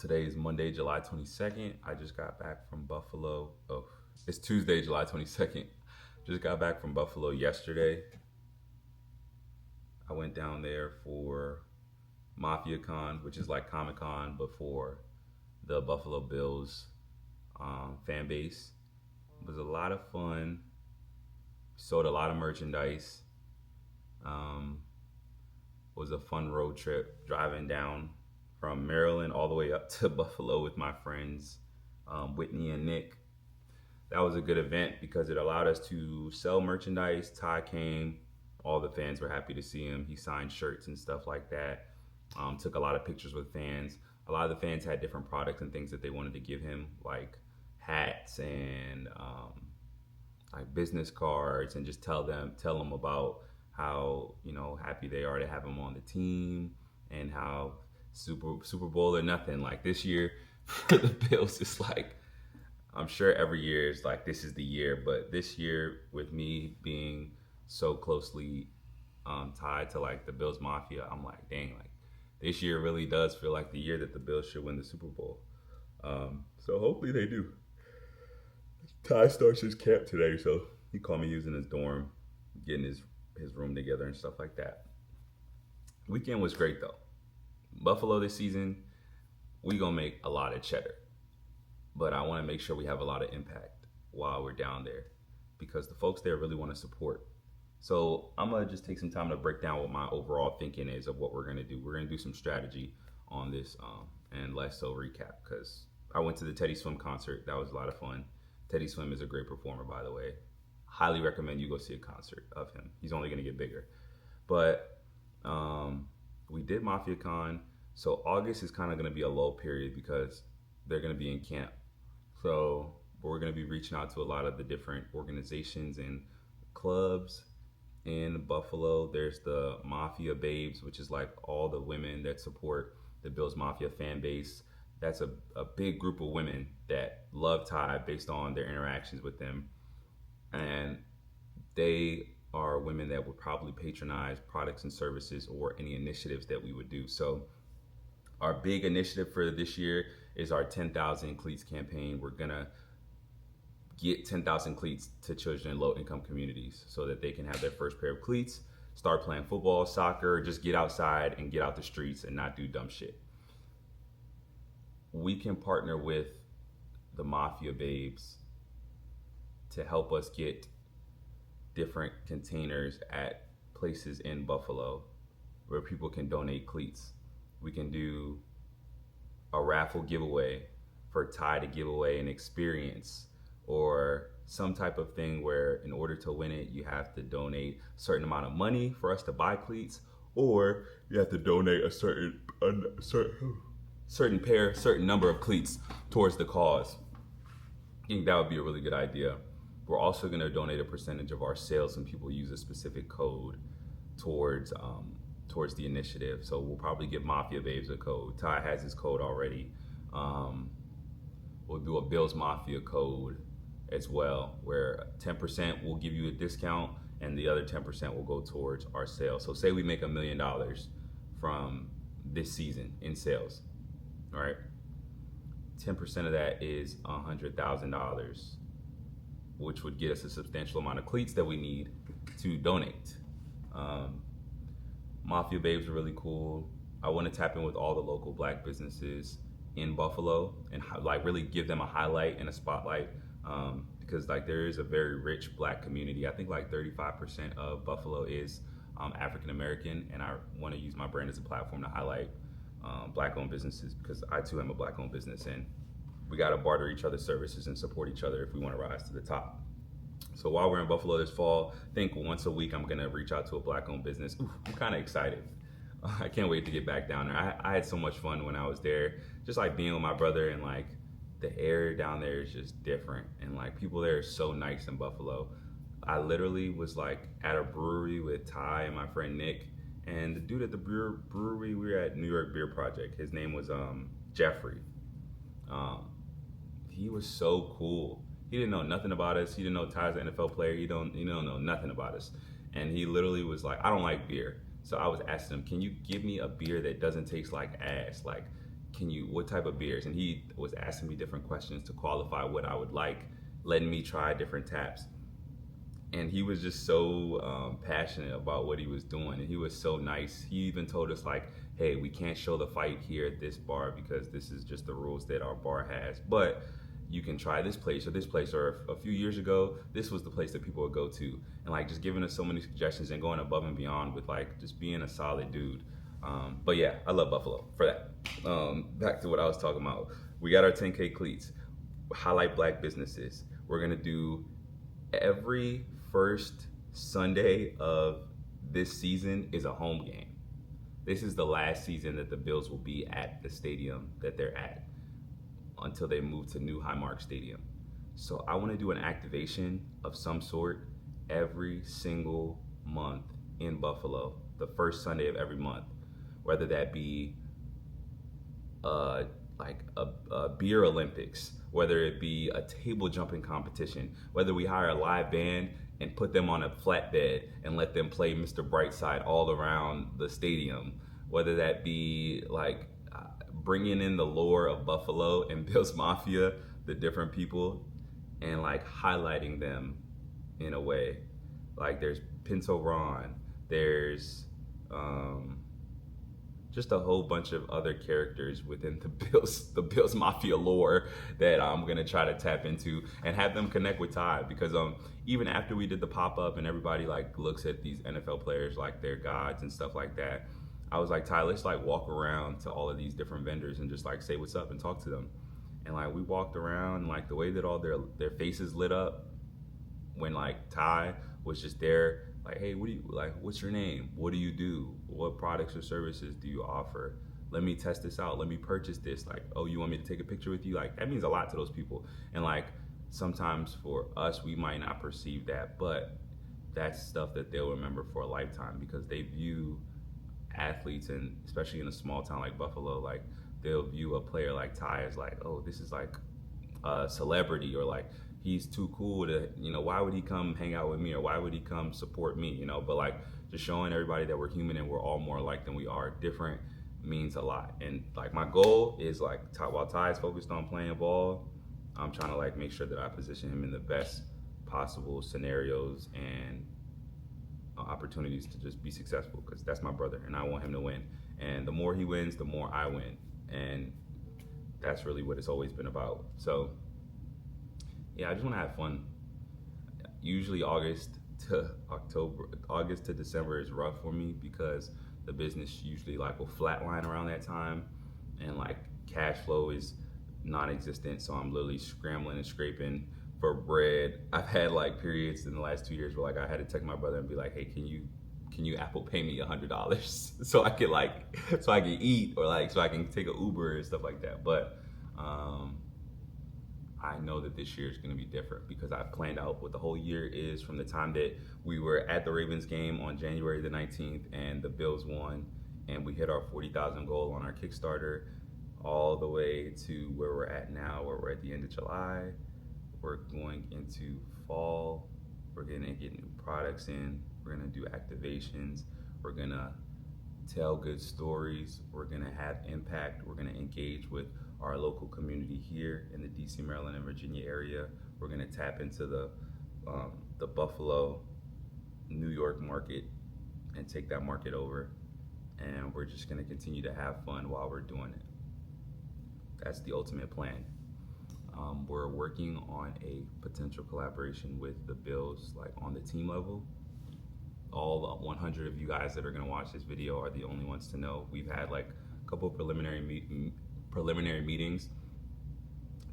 Today is Monday, July 22nd. I just got back from Buffalo. Oh, it's Tuesday, July 22nd. Just got back from Buffalo yesterday. I went down there for Mafia Con, which is like Comic Con, but for the Buffalo Bills fan base. It was a lot of fun. Sold a lot of merchandise. Um, was a fun road trip driving down from Maryland all the way up to Buffalo with my friends, Whitney and Nick. That was a good event because it allowed us to sell merchandise. Ty came, all the fans were happy to see him. He signed shirts and stuff like that. Took a lot of pictures with fans. A lot of the fans had different products and things that they wanted to give him, like hats and like business cards, and just tell them about how happy they are to have him on the team, and how Super Bowl or nothing. Like this year for the Bills, it's like I'm sure every year is like this is the year, but this year with me being so closely tied to like the Bills Mafia, I'm like, dang, like this year really does feel like the year that the Bills should win the Super Bowl. So hopefully they do. Ty starts his camp today, so he called me using his dorm, getting his room together and stuff like that. Weekend was great though. Buffalo this season, we gonna make a lot of cheddar, but I want to make sure we have a lot of impact while we're down there because the folks there really want to support. So I'm gonna just take some time to break down what my overall thinking is of what we're gonna do. We're gonna do some strategy on this, and less so recap because I went to the Teddy Swim concert. That was a lot of fun. Teddy Swim is a great performer, by the way. Highly recommend you go see a concert of him. He's only gonna get bigger. But we did Mafia Con. So August is kind of gonna be a low period because they're gonna be in camp. So we're gonna be reaching out to a lot of the different organizations and clubs in Buffalo. There's the Mafia Babes, which is like all the women that support the Bills Mafia fan base. That's a big group of women that love Ty based on their interactions with them. And they are women that would probably patronize products and services or any initiatives that we would do. So our big initiative for this year is our 10,000 cleats campaign. We're gonna get 10,000 cleats to children in low income communities so that they can have their first pair of cleats, start playing football, soccer, just get outside and get out the streets and not do dumb shit. We can partner with the Mafia Babes to help us get different containers at places in Buffalo where people can donate cleats. We can do a raffle giveaway for Ty to give away an experience, or some type of thing where in order to win it you have to donate a certain amount of money for us to buy cleats, or you have to donate a certain number of cleats towards the cause. I think that would be a really good idea. We're also going to donate a percentage of our sales when people use a specific code towards the initiative. So we'll probably give Mafia Babes a code. Ty has his code already. We'll do a Bills Mafia code as well, where 10% will give you a discount and the other 10% will go towards our sales. So say we make $1 million from this season in sales, all right? 10% of that is $100,000, which would get us a substantial amount of cleats that we need to donate. Mafia Babes are really cool. I want to tap in with all the local black businesses in Buffalo and like really give them a highlight and a spotlight, because like there is a very rich black community. I think like 35% of Buffalo is African American, and I want to use my brand as a platform to highlight black-owned businesses because I too am a black-owned business, and we got to barter each other's services and support each other if we want to rise to the top. So while we're in Buffalo this fall, I think once a week I'm gonna reach out to a black-owned business. Ooh, I'm kind of excited. I can't wait to get back down there. I had so much fun when I was there, just like being with my brother, and like the air down there is just different, and like people there are so nice in Buffalo. I literally was like at a brewery with Ty and my friend Nick, and the dude at the brewery, we were at New York Beer Project. His name was Jeffrey. He was so cool. He didn't know nothing about us. He didn't know Ty's an NFL player. He don't know nothing about us. And he literally was like, I don't like beer. So I was asking him, can you give me a beer that doesn't taste like ass? Like, what type of beers? And he was asking me different questions to qualify what I would like, letting me try different taps. And he was just so passionate about what he was doing, and he was so nice. He even told us like, hey, we can't show the fight here at this bar because this is just the rules that our bar has, but you can try this place or this place. Or a few years ago, this was the place that people would go to, and like just giving us so many suggestions and going above and beyond with like just being a solid dude. But yeah, I love Buffalo for that. Back to what I was talking about. We got our 10K cleats. Highlight black businesses. We're gonna do every first Sunday of this season is a home game. This is the last season that the Bills will be at the stadium that they're at until they move to new Highmark Stadium. So I want to do an activation of some sort every single month in Buffalo, the first Sunday of every month, whether that be like a beer Olympics, whether it be a table jumping competition, whether we hire a live band and put them on a flatbed and let them play Mr. Brightside all around the stadium, whether that be like bringing in the lore of Buffalo and Bills Mafia, the different people, and like highlighting them in a way. Like there's Pinto Ron, there's just a whole bunch of other characters within the Bills Mafia lore that I'm gonna try to tap into and have them connect with Ty, because even after we did the pop-up and everybody like looks at these NFL players like their gods and stuff like that, I was like, Ty, let's like walk around to all of these different vendors and just like say what's up and talk to them. And like we walked around, and like the way that all their faces lit up when like Ty was just there, like, hey, what do you like? What's your name? What do you do? What products or services do you offer? Let me test this out. Let me purchase this. Like, oh, you want me to take a picture with you? Like that means a lot to those people. And like sometimes for us, we might not perceive that, but that's stuff that they'll remember for a lifetime, because they view athletes, and especially in a small town like Buffalo, like they'll view a player like Ty as like, oh, this is like a celebrity, or like he's too cool to, why would he come hang out with me, or why would he come support me, but like just showing everybody that we're human and we're all more alike than we are different means a lot. And like my goal is like, while Ty is focused on playing ball, I'm trying to like make sure that I position him in the best possible scenarios and opportunities to just be successful, because that's my brother and I want him to win. And the more he wins, the more I win. And that's really what it's always been about. So yeah, I just want to have fun. Usually August to December is rough for me, because the business usually like will flatline around that time, and like cash flow is non-existent. So I'm literally scrambling and scraping for bread. I've had like periods in the last 2 years where like I had to text my brother and be like, hey, can you Apple Pay me $100 so I can eat, or like so I can take an Uber and stuff like that. But I know that this year is going to be different, because I've planned out what the whole year is from the time that we were at the Ravens game on January the 19th and the Bills won and we hit our 40,000 goal on our Kickstarter, all the way to where we're at now, where we're at the end of July. We're going into fall. We're going to get new products in. We're going to do activations. We're going to tell good stories. We're going to have impact. We're going to engage with our local community here in the DC, Maryland, and Virginia area. We're going to tap into the Buffalo, New York market and take that market over. And we're just going to continue to have fun while we're doing it. That's the ultimate plan. We're working on a potential collaboration with the Bills, like on the team level. All 100 of you guys that are going to watch this video are the only ones to know. We've had like a couple of preliminary meetings.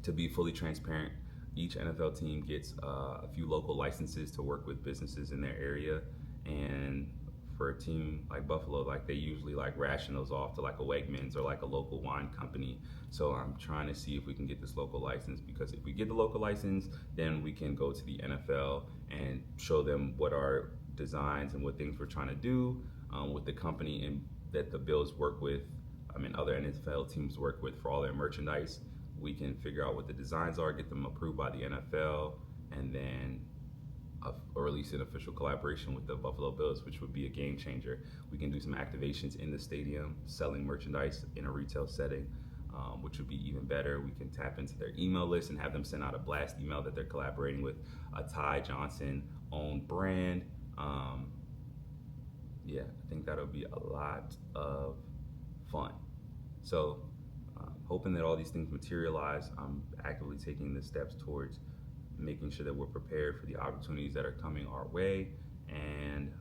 To be fully transparent, each NFL team gets a few local licenses to work with businesses in their area, and for a team like Buffalo, like they usually like ration those off to like a Wegmans or like a local wine company. So I'm trying to see if we can get this local license, because if we get the local license, then we can go to the NFL and show them what our designs and what things we're trying to do with the company and that the Bills work with. Other NFL teams work with for all their merchandise. We can figure out what the designs are, get them approved by the NFL, and then release an official collaboration with the Buffalo Bills, which would be a game changer. We can do some activations in the stadium, selling merchandise in a retail setting. which would be even better. We can tap into their email list and have them send out a blast email that they're collaborating with a Ty Johnson owned brand. Yeah, I think that'll be a lot of fun. So, hoping that all these things materialize, I'm actively taking the steps towards making sure that we're prepared for the opportunities that are coming our way. And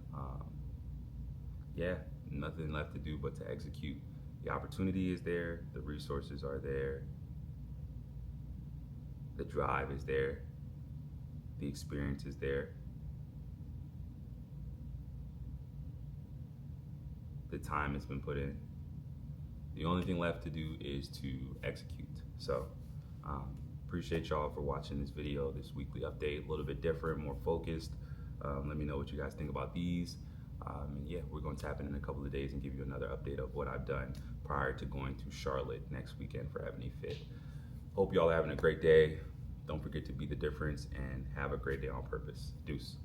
yeah, nothing left to do but to execute. The opportunity is there, the resources are there, the drive is there, the experience is there, the time has been put in. The only thing left to do is to execute. So, appreciate y'all for watching this video, this weekly update, a little bit different, more focused. Let me know what you guys think about these. And yeah, we're going to tap in a couple of days and give you another update of what I've done prior to going to Charlotte next weekend for Ebony Fit. Hope y'all are having a great day. Don't forget to be the difference and have a great day on purpose. Deuce.